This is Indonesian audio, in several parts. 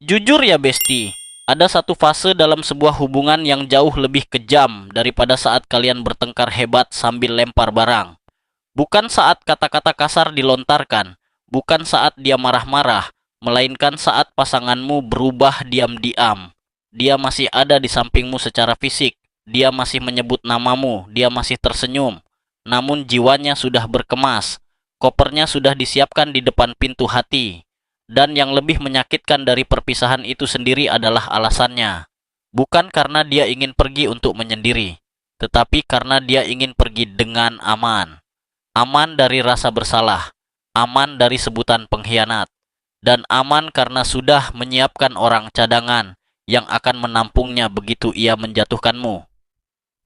Jujur ya Besti, ada satu fase dalam sebuah hubungan yang jauh lebih kejam daripada saat kalian bertengkar hebat sambil lempar barang. Bukan saat kata-kata kasar dilontarkan, bukan saat dia marah-marah, melainkan saat pasanganmu berubah diam-diam. Dia masih ada di sampingmu secara fisik, dia masih menyebut namamu, dia masih tersenyum. Namun jiwanya sudah berkemas, kopernya sudah disiapkan di depan pintu hati. Dan yang lebih menyakitkan dari perpisahan itu sendiri adalah alasannya. Bukan karena dia ingin pergi untuk menyendiri, tetapi karena dia ingin pergi dengan aman. Aman dari rasa bersalah, aman dari sebutan pengkhianat, dan aman karena sudah menyiapkan orang cadangan yang akan menampungnya begitu ia menjatuhkanmu.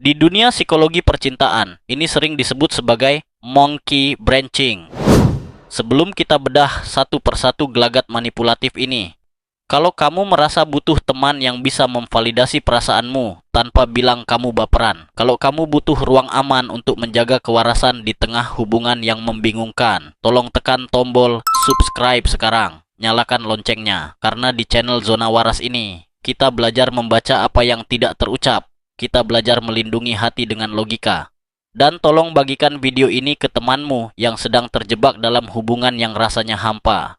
Di dunia psikologi percintaan, ini sering disebut sebagai monkey branching. Sebelum kita bedah satu persatu gelagat manipulatif ini, kalau kamu merasa butuh teman yang bisa memvalidasi perasaanmu tanpa bilang kamu baperan, kalau kamu butuh ruang aman untuk menjaga kewarasan di tengah hubungan yang membingungkan, tolong tekan tombol subscribe sekarang, nyalakan loncengnya, karena di channel Zona Waras ini, kita belajar membaca apa yang tidak terucap, kita belajar melindungi hati dengan logika. Dan tolong bagikan video ini ke temanmu yang sedang terjebak dalam hubungan yang rasanya hampa.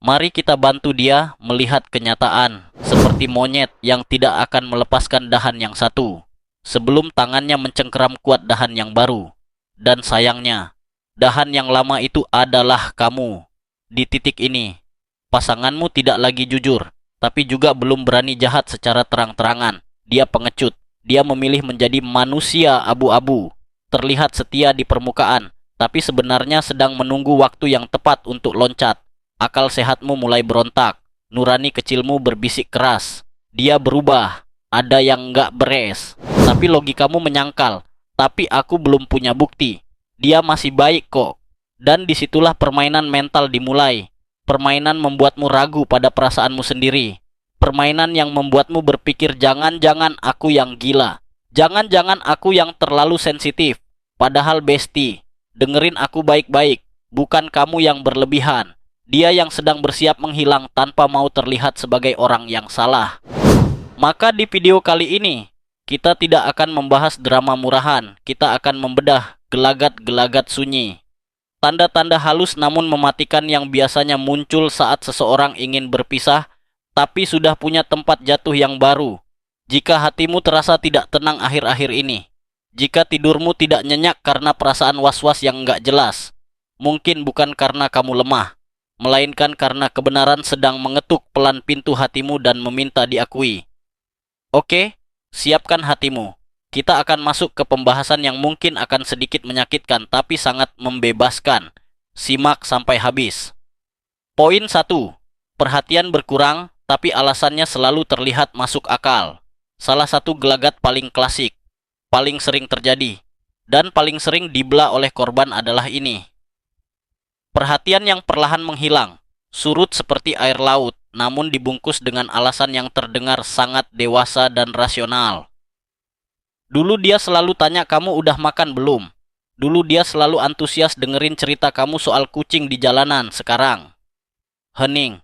Mari kita bantu dia melihat kenyataan seperti monyet yang tidak akan melepaskan dahan yang satu sebelum tangannya mencengkeram kuat dahan yang baru. Dan sayangnya, dahan yang lama itu adalah kamu. Di titik ini, pasanganmu tidak lagi jujur, tapi juga belum berani jahat secara terang-terangan. Dia pengecut, dia memilih menjadi manusia abu-abu. Terlihat setia di permukaan, tapi sebenarnya sedang menunggu waktu yang tepat untuk loncat. Akal sehatmu mulai berontak, nurani kecilmu berbisik keras. Dia berubah, ada yang nggak beres. Tapi logikamu menyangkal, tapi aku belum punya bukti. Dia masih baik kok. Dan disitulah permainan mental dimulai. Permainan membuatmu ragu pada perasaanmu sendiri. Permainan yang membuatmu berpikir jangan-jangan aku yang gila. Jangan-jangan aku yang terlalu sensitif. Padahal Besti, dengerin aku baik-baik. Bukan kamu yang berlebihan. Dia yang sedang bersiap menghilang tanpa mau terlihat sebagai orang yang salah. Maka di video kali ini, kita tidak akan membahas drama murahan. Kita akan membedah gelagat-gelagat sunyi. Tanda-tanda halus namun mematikan yang biasanya muncul saat seseorang ingin berpisah, tapi sudah punya tempat jatuh yang baru. Jika hatimu terasa tidak tenang akhir-akhir ini, jika tidurmu tidak nyenyak karena perasaan was-was yang nggak jelas, mungkin bukan karena kamu lemah, melainkan karena kebenaran sedang mengetuk pelan pintu hatimu dan meminta diakui. Oke, siapkan hatimu. Kita akan masuk ke pembahasan yang mungkin akan sedikit menyakitkan tapi sangat membebaskan. Simak sampai habis. Poin 1. Perhatian berkurang, tapi alasannya selalu terlihat masuk akal. Salah satu gelagat paling klasik, paling sering terjadi, dan paling sering dibelah oleh korban adalah ini. Perhatian yang perlahan menghilang, surut seperti air laut, namun dibungkus dengan alasan yang terdengar sangat dewasa dan rasional. Dulu dia selalu tanya kamu udah makan belum? Dulu dia selalu antusias dengerin cerita kamu soal kucing di jalanan, sekarang hening.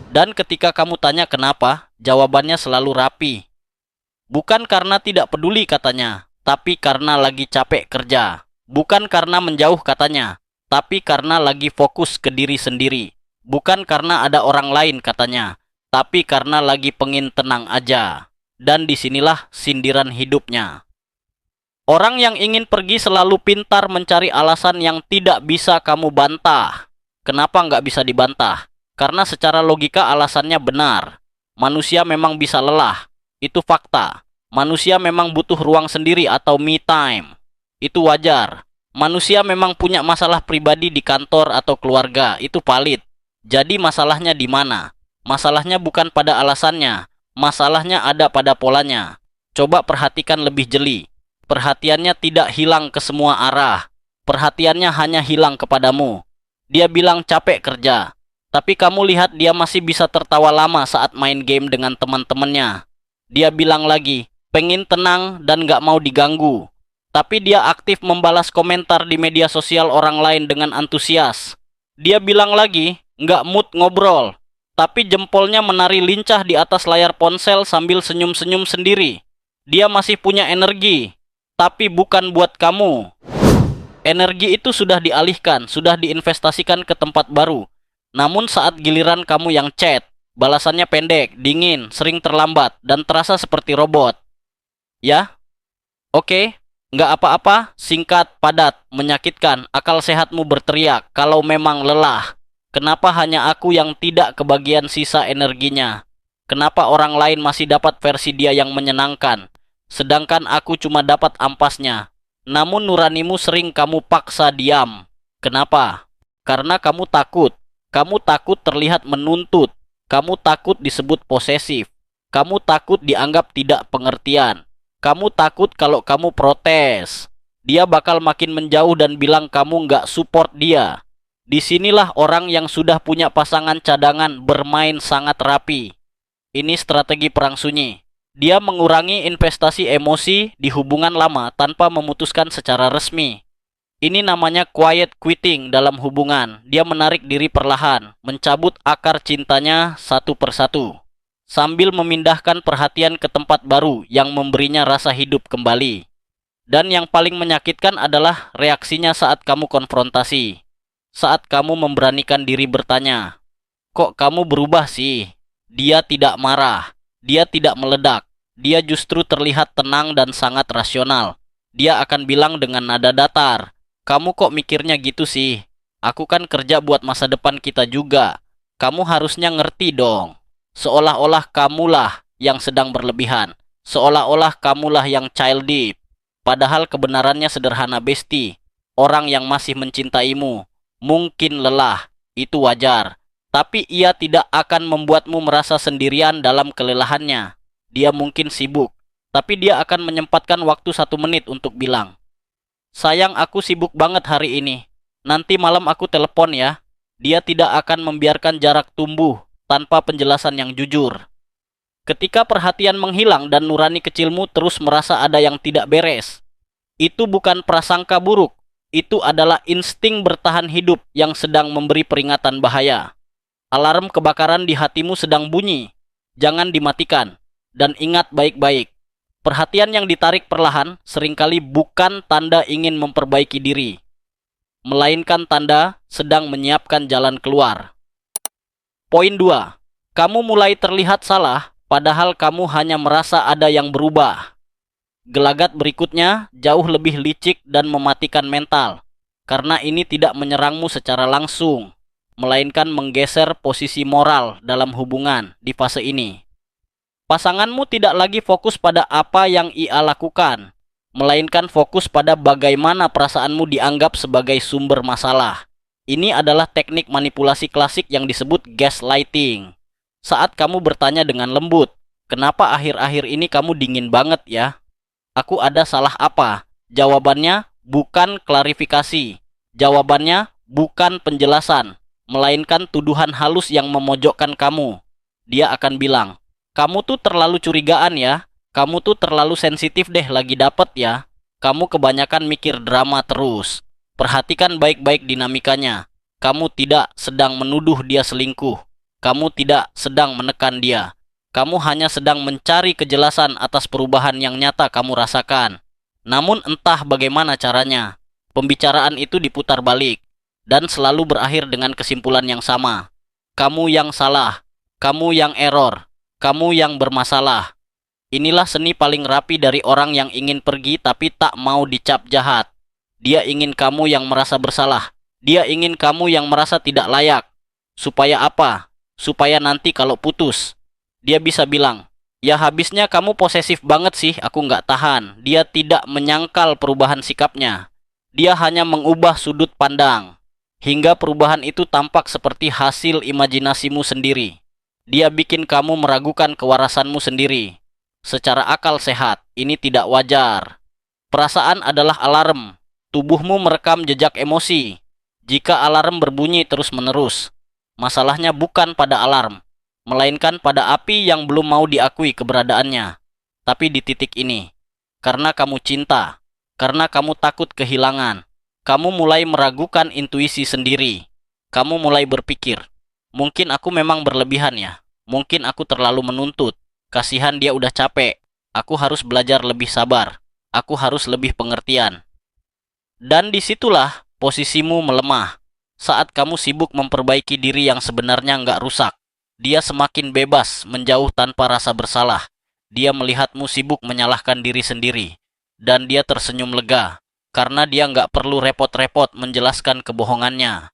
Dan ketika kamu tanya kenapa, jawabannya selalu rapi. Bukan karena tidak peduli katanya, tapi karena lagi capek kerja. Bukan karena menjauh katanya, tapi karena lagi fokus ke diri sendiri. Bukan karena ada orang lain katanya, tapi karena lagi pengin tenang aja. Dan disinilah sindiran hidupnya. Orang yang ingin pergi selalu pintar mencari alasan yang tidak bisa kamu bantah. Kenapa nggak bisa dibantah? Karena secara logika alasannya benar. Manusia memang bisa lelah. Itu fakta. Manusia memang butuh ruang sendiri atau me time. Itu wajar. Manusia memang punya masalah pribadi di kantor atau keluarga. Itu valid. Jadi masalahnya di mana? Masalahnya bukan pada alasannya. Masalahnya ada pada polanya. Coba perhatikan lebih jeli. Perhatiannya tidak hilang ke semua arah. Perhatiannya hanya hilang kepadamu. Dia bilang capek kerja. Tapi kamu lihat dia masih bisa tertawa lama saat main game dengan teman-temannya. Dia bilang lagi, pengen tenang dan gak mau diganggu. Tapi dia aktif membalas komentar di media sosial orang lain dengan antusias. Dia bilang lagi, gak mood ngobrol. tapi jempolnya menari lincah di atas layar ponsel sambil senyum-senyum sendiri. Dia masih punya energi, tapi bukan buat kamu. Energi itu sudah dialihkan, sudah diinvestasikan ke tempat baru. Namun saat giliran kamu yang chat, balasannya pendek, dingin, sering terlambat, dan terasa seperti robot. Ya? Oke, nggak apa-apa, singkat, padat, menyakitkan, akal sehatmu berteriak kalau memang lelah. Kenapa hanya aku yang tidak kebagian sisa energinya? Kenapa orang lain masih dapat versi dia yang menyenangkan, sedangkan aku cuma dapat ampasnya? Namun nuranimu sering kamu paksa diam. Kenapa? Karena kamu takut. Kamu takut terlihat menuntut. Kamu takut disebut posesif. Kamu takut dianggap tidak pengertian. Kamu takut kalau kamu protes, dia bakal makin menjauh dan bilang kamu nggak support dia. Disinilah orang yang sudah punya pasangan cadangan bermain sangat rapi. Ini strategi perang sunyi. Dia mengurangi investasi emosi di hubungan lama tanpa memutuskan secara resmi. Ini namanya quiet quitting dalam hubungan. Dia menarik diri perlahan, mencabut akar cintanya satu persatu, sambil memindahkan perhatian ke tempat baru yang memberinya rasa hidup kembali. Dan yang paling menyakitkan adalah reaksinya saat kamu konfrontasi. Saat kamu memberanikan diri bertanya, "Kok kamu berubah sih?" Dia tidak marah, dia tidak meledak, dia justru terlihat tenang dan sangat rasional. Dia akan bilang dengan nada datar, "Kamu kok mikirnya gitu sih? Aku kan kerja buat masa depan kita juga. Kamu harusnya ngerti dong." Seolah-olah kamulah yang sedang berlebihan. Seolah-olah kamulah yang childish. Padahal kebenarannya sederhana, besti. Orang yang masih mencintaimu mungkin lelah, itu wajar. Tapi ia tidak akan membuatmu merasa sendirian dalam kelelahannya. Dia mungkin sibuk, tapi dia akan menyempatkan waktu 1 menit untuk bilang, "Sayang, aku sibuk banget hari ini. Nanti malam aku telepon ya." Dia tidak akan membiarkan jarak tumbuh tanpa penjelasan yang jujur. Ketika perhatian menghilang dan nurani kecilmu terus merasa ada yang tidak beres, itu bukan prasangka buruk. Itu adalah insting bertahan hidup yang sedang memberi peringatan bahaya. Alarm kebakaran di hatimu sedang bunyi. Jangan dimatikan. Dan ingat baik-baik, perhatian yang ditarik perlahan seringkali bukan tanda ingin memperbaiki diri, melainkan tanda sedang menyiapkan jalan keluar. Poin 2. Kamu mulai terlihat salah, padahal kamu hanya merasa ada yang berubah. Gelagat berikutnya jauh lebih licik dan mematikan mental, karena ini tidak menyerangmu secara langsung, melainkan menggeser posisi moral dalam hubungan di fase ini. Pasanganmu tidak lagi fokus pada apa yang ia lakukan, melainkan fokus pada bagaimana perasaanmu dianggap sebagai sumber masalah. Ini adalah teknik manipulasi klasik yang disebut gaslighting. Saat kamu bertanya dengan lembut, "Kenapa akhir-akhir ini kamu dingin banget ya? Aku ada salah apa?" Jawabannya bukan klarifikasi. Jawabannya bukan penjelasan, melainkan tuduhan halus yang memojokkan kamu. Dia akan bilang, "Kamu tuh terlalu curigaan ya. Kamu tuh terlalu sensitif deh lagi dapet ya. Kamu kebanyakan mikir drama terus. Perhatikan baik-baik dinamikanya. Kamu tidak sedang menuduh dia selingkuh. Kamu tidak sedang menekan dia. Kamu hanya sedang mencari kejelasan atas perubahan yang nyata kamu rasakan. Namun entah bagaimana caranya, pembicaraan itu diputar balik dan selalu berakhir dengan kesimpulan yang sama. Kamu yang salah. Kamu yang error. Kamu yang bermasalah." Inilah seni paling rapi dari orang yang ingin pergi tapi tak mau dicap jahat. Dia ingin kamu yang merasa bersalah. Dia ingin kamu yang merasa tidak layak. Supaya apa? Supaya nanti kalau putus, dia bisa bilang, "Ya habisnya kamu posesif banget sih, aku nggak tahan." Dia tidak menyangkal perubahan sikapnya. Dia hanya mengubah sudut pandang, hingga perubahan itu tampak seperti hasil imajinasimu sendiri. Dia bikin kamu meragukan kewarasanmu sendiri. Secara akal sehat, ini tidak wajar. Perasaan adalah alarm. Tubuhmu merekam jejak emosi. Jika alarm berbunyi terus-menerus, masalahnya bukan pada alarm, melainkan pada api yang belum mau diakui keberadaannya. Tapi di titik ini, karena kamu cinta, karena kamu takut kehilangan, kamu mulai meragukan intuisi sendiri. Kamu mulai berpikir, Mungkin aku memang berlebihan ya. Mungkin aku terlalu menuntut. Kasihan dia udah capek. Aku harus belajar lebih sabar. Aku harus lebih pengertian. Dan disitulah posisimu melemah. Saat kamu sibuk memperbaiki diri yang sebenarnya nggak rusak, dia semakin bebas menjauh tanpa rasa bersalah. Dia melihatmu sibuk menyalahkan diri sendiri. Dan dia tersenyum lega, karena dia nggak perlu repot-repot menjelaskan kebohongannya.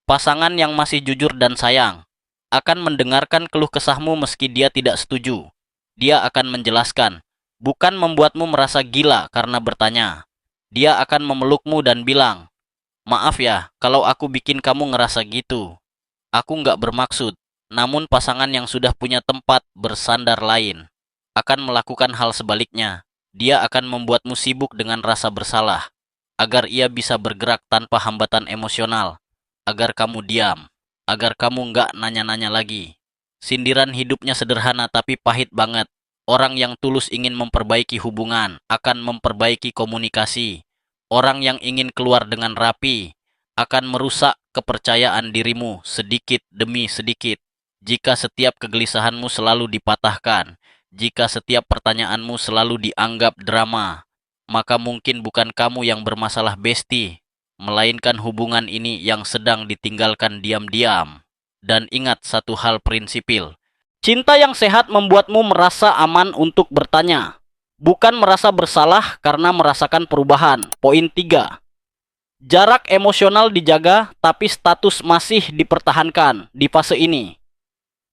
Pasangan yang masih jujur dan sayang akan mendengarkan keluh kesahmu meski dia tidak setuju. Dia akan menjelaskan, bukan membuatmu merasa gila karena bertanya. Dia akan memelukmu dan bilang, maaf ya kalau aku bikin kamu ngerasa gitu. Aku nggak bermaksud. Namun pasangan yang sudah punya tempat bersandar lain akan melakukan hal sebaliknya. Dia akan membuatmu sibuk dengan rasa bersalah, agar ia bisa bergerak tanpa hambatan emosional, agar kamu diam, agar kamu nggak nanya-nanya lagi. Sindiran hidupnya sederhana tapi pahit banget. Orang yang tulus ingin memperbaiki hubungan akan memperbaiki komunikasi. Orang yang ingin keluar dengan rapi akan merusak kepercayaan dirimu sedikit demi sedikit. Jika setiap kegelisahanmu selalu dipatahkan, jika setiap pertanyaanmu selalu dianggap drama, maka mungkin bukan kamu yang bermasalah besti, melainkan hubungan ini yang sedang ditinggalkan diam-diam. Dan ingat satu hal prinsipil, cinta yang sehat membuatmu merasa aman untuk bertanya, bukan merasa bersalah karena merasakan perubahan. Poin 3. Jarak emosional dijaga, tapi status masih dipertahankan di fase ini.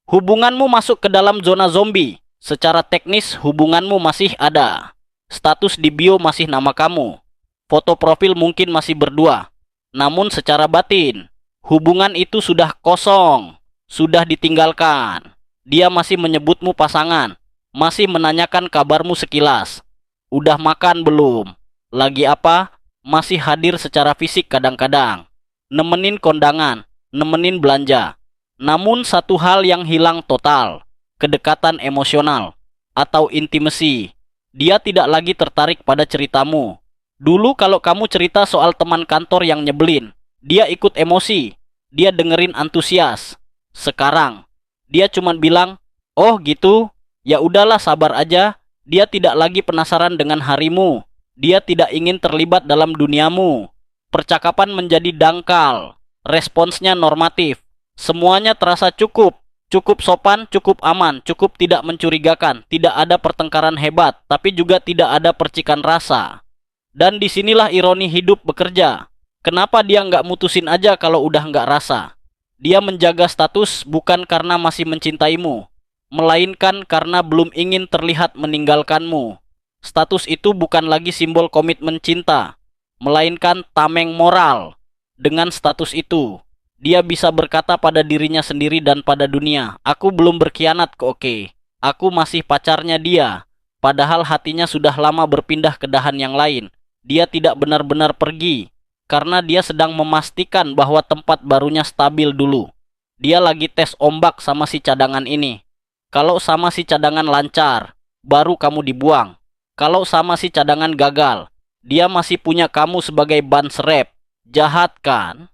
Hubunganmu masuk ke dalam zona zombie. Secara teknis, hubunganmu masih ada. Status di bio masih nama kamu. Foto profil mungkin masih berdua. Namun secara batin, hubungan itu sudah kosong. Sudah ditinggalkan. Dia masih menyebutmu pasangan. Masih menanyakan kabarmu sekilas. Udah makan belum? Lagi apa? Masih hadir secara fisik kadang-kadang. Nemenin kondangan. Nemenin belanja. Namun satu hal yang hilang total, kedekatan emosional atau intimasi. Dia tidak lagi tertarik pada ceritamu. Dulu kalau kamu cerita soal teman kantor yang nyebelin, dia ikut emosi, dia dengerin antusias. Sekarang, dia cuma bilang, "Oh gitu, ya udahlah sabar aja." Dia tidak lagi penasaran dengan harimu. Dia tidak ingin terlibat dalam duniamu. Percakapan menjadi dangkal, responsnya normatif. Semuanya terasa cukup. Cukup sopan, cukup aman, cukup tidak mencurigakan. Tidak ada pertengkaran hebat, tapi juga tidak ada percikan rasa. Dan disinilah ironi hidup bekerja. Kenapa dia nggak mutusin aja kalau udah nggak rasa? Dia menjaga status bukan karena masih mencintaimu, melainkan karena belum ingin terlihat meninggalkanmu. Status itu bukan lagi simbol komitmen cinta, melainkan tameng moral. Dengan status itu, dia bisa berkata pada dirinya sendiri dan pada dunia, aku belum berkhianat kok, oke. Aku masih pacarnya dia. Padahal hatinya sudah lama berpindah ke dahan yang lain. Dia tidak benar-benar pergi, karena dia sedang memastikan bahwa tempat barunya stabil dulu. Dia lagi tes ombak sama si cadangan ini. Kalau sama si cadangan lancar, baru kamu dibuang. Kalau sama si cadangan gagal, dia masih punya kamu sebagai ban serep. Jahat kan?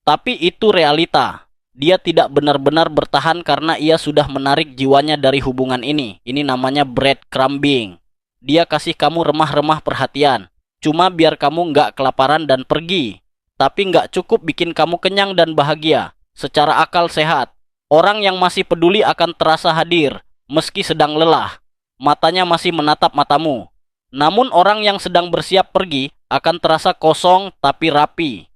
Tapi itu realita. Dia tidak benar-benar bertahan karena ia sudah menarik jiwanya dari hubungan ini. Ini namanya breadcrumbing. Dia kasih kamu remah-remah perhatian. Cuma biar kamu nggak kelaparan dan pergi. Tapi nggak cukup bikin kamu kenyang dan bahagia. Secara akal sehat, orang yang masih peduli akan terasa hadir, meski sedang lelah. Matanya masih menatap matamu. Namun orang yang sedang bersiap pergi akan terasa kosong tapi rapi.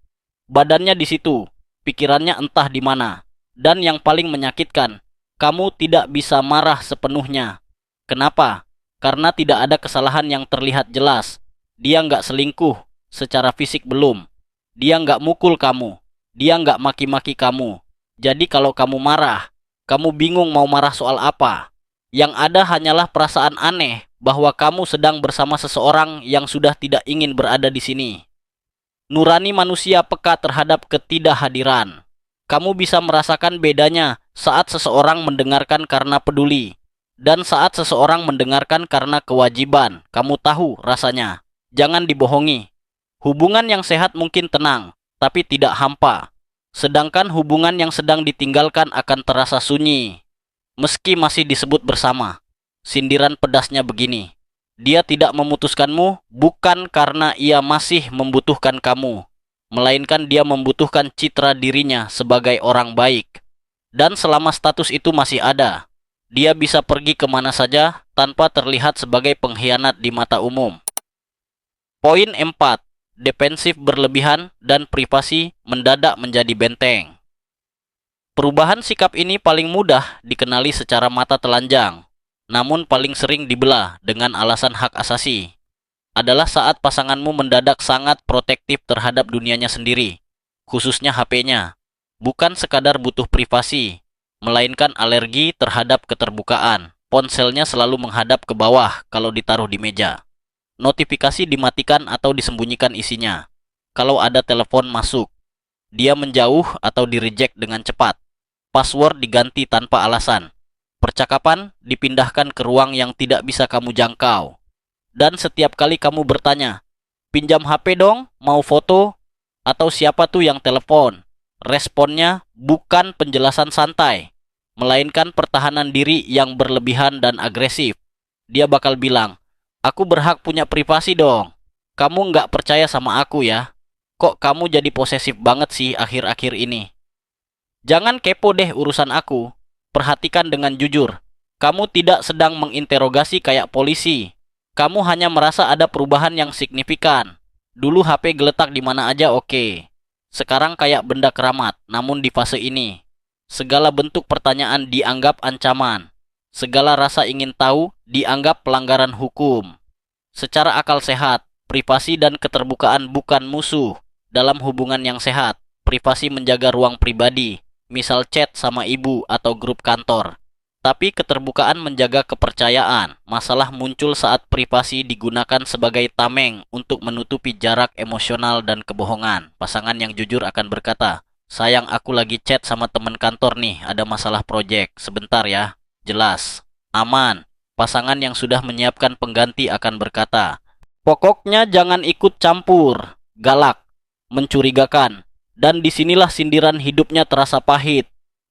Badannya di situ, pikirannya entah di mana. Dan yang paling menyakitkan, kamu tidak bisa marah sepenuhnya. Kenapa? Karena tidak ada kesalahan yang terlihat jelas. Dia nggak selingkuh, secara fisik belum. Dia nggak mukul kamu. Dia nggak maki-maki kamu. Jadi kalau kamu marah, kamu bingung mau marah soal apa. Yang ada hanyalah perasaan aneh bahwa kamu sedang bersama seseorang yang sudah tidak ingin berada di sini. Nurani manusia peka terhadap ketidakhadiran. Kamu bisa merasakan bedanya saat seseorang mendengarkan karena peduli dan saat seseorang mendengarkan karena kewajiban. Kamu tahu rasanya. Jangan dibohongi. Hubungan yang sehat mungkin tenang, tapi tidak hampa. Sedangkan hubungan yang sedang ditinggalkan akan terasa sunyi, meski masih disebut bersama. Sindiran pedasnya begini, dia tidak memutuskanmu bukan karena ia masih membutuhkan kamu, melainkan dia membutuhkan citra dirinya sebagai orang baik. Dan selama status itu masih ada, dia bisa pergi kemana saja tanpa terlihat sebagai pengkhianat di mata umum. Poin 4. Defensif berlebihan dan privasi mendadak menjadi benteng. Perubahan sikap ini paling mudah dikenali secara mata telanjang, namun paling sering dibelah dengan alasan hak asasi. Adalah saat pasanganmu mendadak sangat protektif terhadap dunianya sendiri, khususnya HP-nya. Bukan sekadar butuh privasi, melainkan alergi terhadap keterbukaan. Ponselnya selalu menghadap ke bawah kalau ditaruh di meja. Notifikasi dimatikan atau disembunyikan isinya. Kalau ada telepon masuk, dia menjauh atau di-reject dengan cepat. Password diganti tanpa alasan. Percakapan dipindahkan ke ruang yang tidak bisa kamu jangkau. Dan setiap kali kamu bertanya, pinjam HP dong, mau foto, atau siapa tuh yang telepon, responnya bukan penjelasan santai, melainkan pertahanan diri yang berlebihan dan agresif. Dia bakal bilang, aku berhak punya privasi dong. Kamu nggak percaya sama aku ya? Kok kamu jadi posesif banget sih akhir-akhir ini? Jangan kepo deh urusan aku. Perhatikan dengan jujur. Kamu tidak sedang menginterogasi kayak polisi. Kamu hanya merasa ada perubahan yang signifikan. Dulu HP geletak di mana aja oke. Sekarang kayak benda keramat, namun di fase ini. Segala bentuk pertanyaan dianggap ancaman. Segala rasa ingin tahu dianggap pelanggaran hukum. Secara akal sehat, privasi dan keterbukaan bukan musuh. Dalam hubungan yang sehat, privasi menjaga ruang pribadi, misal chat sama ibu atau grup kantor. Tapi keterbukaan menjaga kepercayaan. Masalah muncul saat privasi digunakan sebagai tameng untuk menutupi jarak emosional dan kebohongan. Pasangan yang jujur akan berkata, sayang aku lagi chat sama teman kantor nih, ada masalah proyek, sebentar ya. Jelas, aman. Pasangan yang sudah menyiapkan pengganti akan berkata, pokoknya jangan ikut campur, galak, mencurigakan. Dan disinilah sindiran hidupnya terasa pahit.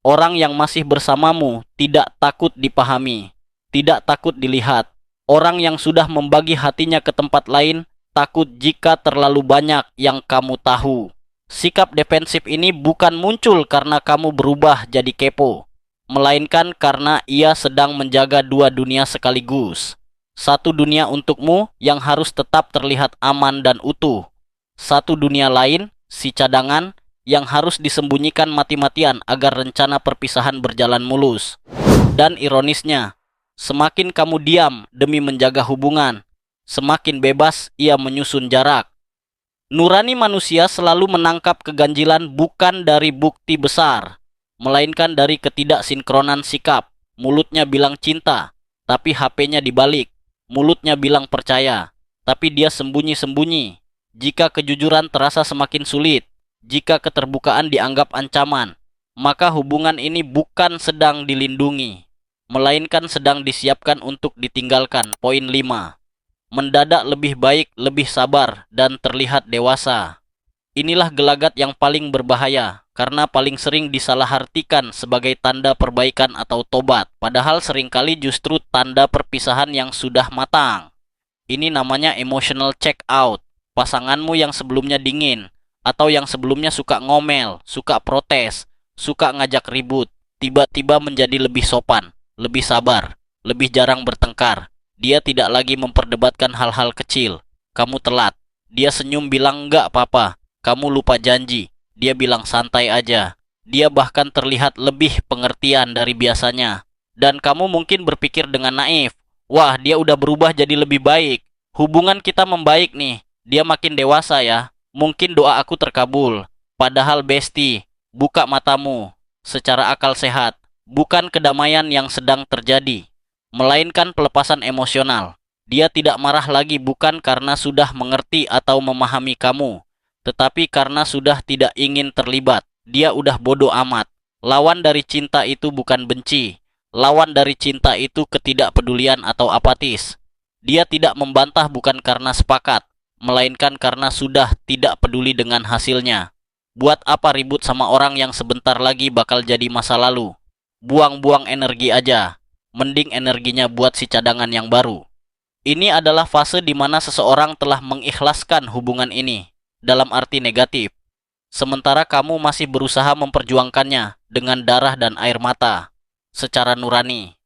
Orang yang masih bersamamu tidak takut dipahami, tidak takut dilihat. Orang yang sudah membagi hatinya ke tempat lain takut jika terlalu banyak yang kamu tahu. Sikap defensif ini bukan muncul karena kamu berubah jadi kepo, melainkan karena ia sedang menjaga dua dunia sekaligus. Satu dunia untukmu yang harus tetap terlihat aman dan utuh. Satu dunia lain, si cadangan, yang harus disembunyikan mati-matian agar rencana perpisahan berjalan mulus. Dan ironisnya, semakin kamu diam demi menjaga hubungan, semakin bebas ia menyusun jarak. Nurani manusia selalu menangkap keganjilan bukan dari bukti besar, melainkan dari ketidaksinkronan sikap. Mulutnya bilang cinta, tapi HP-nya dibalik. Mulutnya bilang percaya, tapi dia sembunyi-sembunyi. Jika kejujuran terasa semakin sulit, jika keterbukaan dianggap ancaman, maka hubungan ini bukan sedang dilindungi, melainkan sedang disiapkan untuk ditinggalkan. Poin 5. Mendadak lebih baik, lebih sabar, dan terlihat dewasa. Inilah gelagat yang paling berbahaya, karena paling sering disalahartikan sebagai tanda perbaikan atau tobat, padahal seringkali justru tanda perpisahan yang sudah matang. Ini namanya emotional check out. Pasanganmu yang sebelumnya dingin, atau yang sebelumnya suka ngomel, suka protes, suka ngajak ribut, tiba-tiba menjadi lebih sopan, lebih sabar, lebih jarang bertengkar. Dia tidak lagi memperdebatkan hal-hal kecil. Kamu telat. Dia senyum bilang enggak apa-apa. Kamu lupa janji. Dia bilang santai aja. Dia bahkan terlihat lebih pengertian dari biasanya. Dan kamu mungkin berpikir dengan naif, wah dia udah berubah jadi lebih baik. Hubungan kita membaik nih. Dia makin dewasa ya. Mungkin doa aku terkabul. Padahal bestie, buka matamu. Secara akal sehat, bukan kedamaian yang sedang terjadi, melainkan pelepasan emosional. Dia tidak marah lagi bukan karena sudah mengerti atau memahami kamu, tetapi karena sudah tidak ingin terlibat. Dia udah bodoh amat. Lawan dari cinta itu bukan benci. Lawan dari cinta itu ketidakpedulian atau apatis. Dia tidak membantah bukan karena sepakat, melainkan karena sudah tidak peduli dengan hasilnya. Buat apa ribut sama orang yang sebentar lagi bakal jadi masa lalu? Buang-buang energi aja. Mending energinya buat si cadangan yang baru. Ini adalah fase di mana seseorang telah mengikhlaskan hubungan ini, dalam arti negatif. Sementara kamu masih berusaha memperjuangkannya dengan darah dan air mata, secara nurani.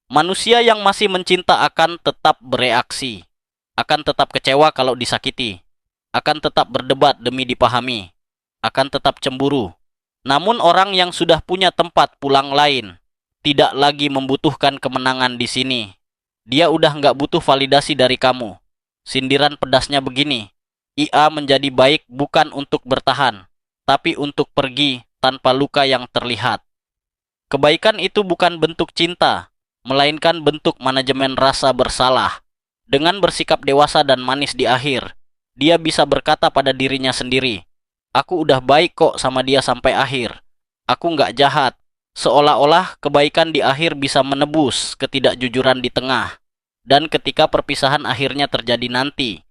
Manusia yang masih mencinta akan tetap bereaksi, akan tetap kecewa kalau disakiti, akan tetap berdebat demi dipahami, akan tetap cemburu. Namun orang yang sudah punya tempat pulang lain, tidak lagi membutuhkan kemenangan di sini. Dia udah nggak butuh validasi dari kamu. Sindiran pedasnya begini, IA menjadi baik bukan untuk bertahan, tapi untuk pergi tanpa luka yang terlihat. Kebaikan itu bukan bentuk cinta, melainkan bentuk manajemen rasa bersalah. Dengan bersikap dewasa dan manis di akhir, dia bisa berkata pada dirinya sendiri, aku udah baik kok sama dia sampai akhir. Aku nggak jahat. Seolah-olah kebaikan di akhir bisa menebus ketidakjujuran di tengah. Dan ketika perpisahan akhirnya terjadi nanti,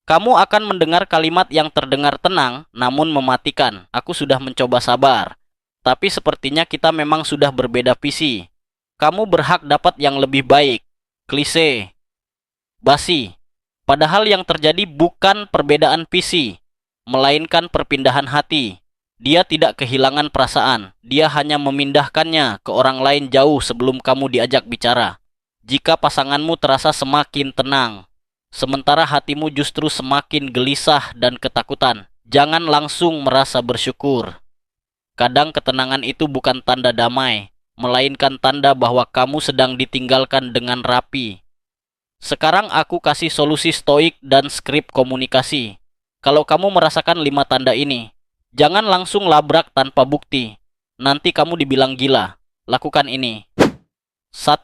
kamu akan mendengar kalimat yang terdengar tenang namun mematikan. Aku sudah mencoba sabar, tapi sepertinya kita memang sudah berbeda visi. Kamu berhak dapat yang lebih baik. Klise. Basi. Padahal yang terjadi bukan perbedaan visi, melainkan perpindahan hati. Dia tidak kehilangan perasaan, dia hanya memindahkannya ke orang lain jauh sebelum kamu diajak bicara. Jika pasanganmu terasa semakin tenang, sementara hatimu justru semakin gelisah dan ketakutan, jangan langsung merasa bersyukur. Kadang ketenangan itu bukan tanda damai, melainkan tanda bahwa kamu sedang ditinggalkan dengan rapi. Sekarang aku kasih solusi stoik dan skrip komunikasi. Kalau kamu merasakan 5 tanda ini, jangan langsung labrak tanpa bukti. Nanti kamu dibilang gila. Lakukan ini. 1.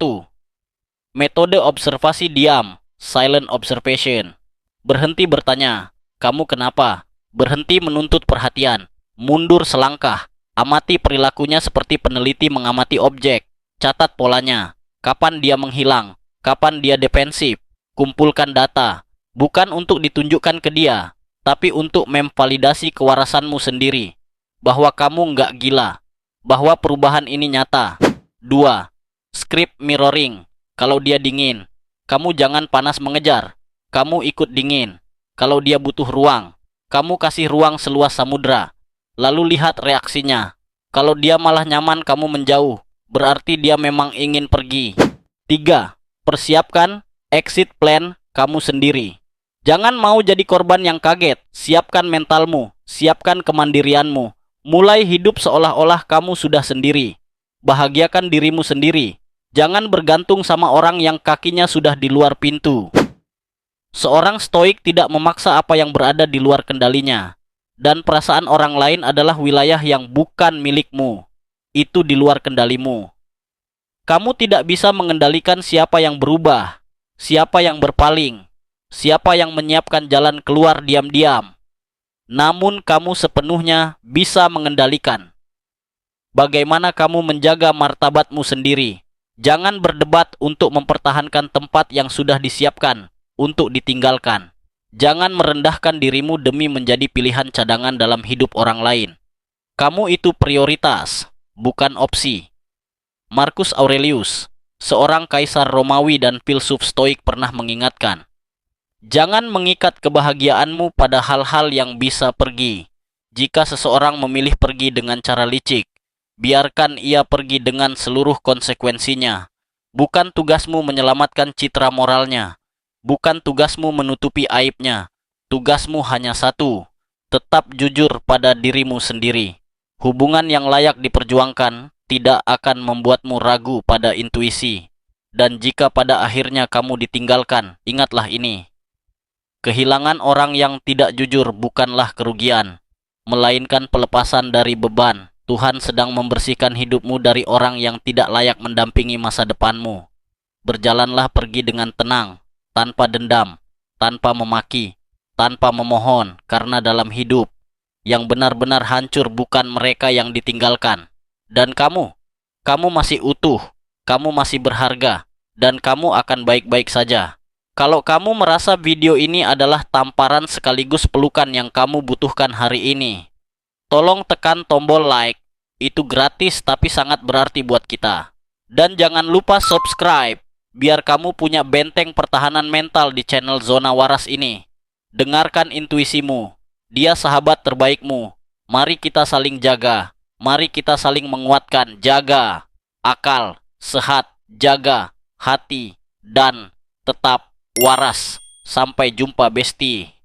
Metode observasi diam, silent observation. Berhenti bertanya, kamu kenapa? Berhenti menuntut perhatian. Mundur selangkah. Amati perilakunya seperti peneliti mengamati objek. Catat polanya. Kapan dia menghilang? Kapan dia defensif? Kumpulkan data. Bukan untuk ditunjukkan ke dia, tapi untuk memvalidasi kewarasanmu sendiri, bahwa kamu nggak gila, bahwa perubahan ini nyata. 2. Script mirroring. Kalau dia dingin, kamu jangan panas mengejar, kamu ikut dingin. Kalau dia butuh ruang, kamu kasih ruang seluas samudra, lalu lihat reaksinya. Kalau dia malah nyaman kamu menjauh, berarti dia memang ingin pergi. 3. Persiapkan exit plan kamu sendiri. Jangan mau jadi korban yang kaget. Siapkan mentalmu, siapkan kemandirianmu. Mulai hidup seolah-olah kamu sudah sendiri. Bahagiakan dirimu sendiri. Jangan bergantung sama orang yang kakinya sudah di luar pintu. Seorang stoik tidak memaksa apa yang berada di luar kendalinya. Dan perasaan orang lain adalah wilayah yang bukan milikmu. Itu di luar kendalimu. Kamu tidak bisa mengendalikan siapa yang berubah, siapa yang berpaling, siapa yang menyiapkan jalan keluar diam-diam. Namun kamu sepenuhnya bisa mengendalikan. Bagaimana kamu menjaga martabatmu sendiri. Jangan berdebat untuk mempertahankan tempat yang sudah disiapkan untuk ditinggalkan. Jangan merendahkan dirimu demi menjadi pilihan cadangan dalam hidup orang lain. Kamu itu prioritas, bukan opsi. Marcus Aurelius, seorang kaisar Romawi dan filsuf stoik, pernah mengingatkan, jangan mengikat kebahagiaanmu pada hal-hal yang bisa pergi. Jika seseorang memilih pergi dengan cara licik, biarkan ia pergi dengan seluruh konsekuensinya. Bukan tugasmu menyelamatkan citra moralnya. Bukan tugasmu menutupi aibnya. Tugasmu hanya satu, tetap jujur pada dirimu sendiri. Hubungan yang layak diperjuangkan tidak akan membuatmu ragu pada intuisi. Dan jika pada akhirnya kamu ditinggalkan, ingatlah ini. Kehilangan orang yang tidak jujur bukanlah kerugian, melainkan pelepasan dari beban. Tuhan sedang membersihkan hidupmu dari orang yang tidak layak mendampingi masa depanmu. Berjalanlah pergi dengan tenang, tanpa dendam, tanpa memaki, tanpa memohon, karena dalam hidup, yang benar-benar hancur bukan mereka yang ditinggalkan. Dan kamu masih utuh, kamu masih berharga, dan kamu akan baik-baik saja. Kalau kamu merasa video ini adalah tamparan sekaligus pelukan yang kamu butuhkan hari ini, tolong tekan tombol like. Itu gratis tapi sangat berarti buat kita. Dan jangan lupa subscribe, biar kamu punya benteng pertahanan mental di channel Zona Waras ini. Dengarkan intuisimu, dia sahabat terbaikmu. Mari kita saling jaga, mari kita saling menguatkan. Jaga akal, sehat, jaga hati, dan tetap waras. Sampai jumpa, Besti.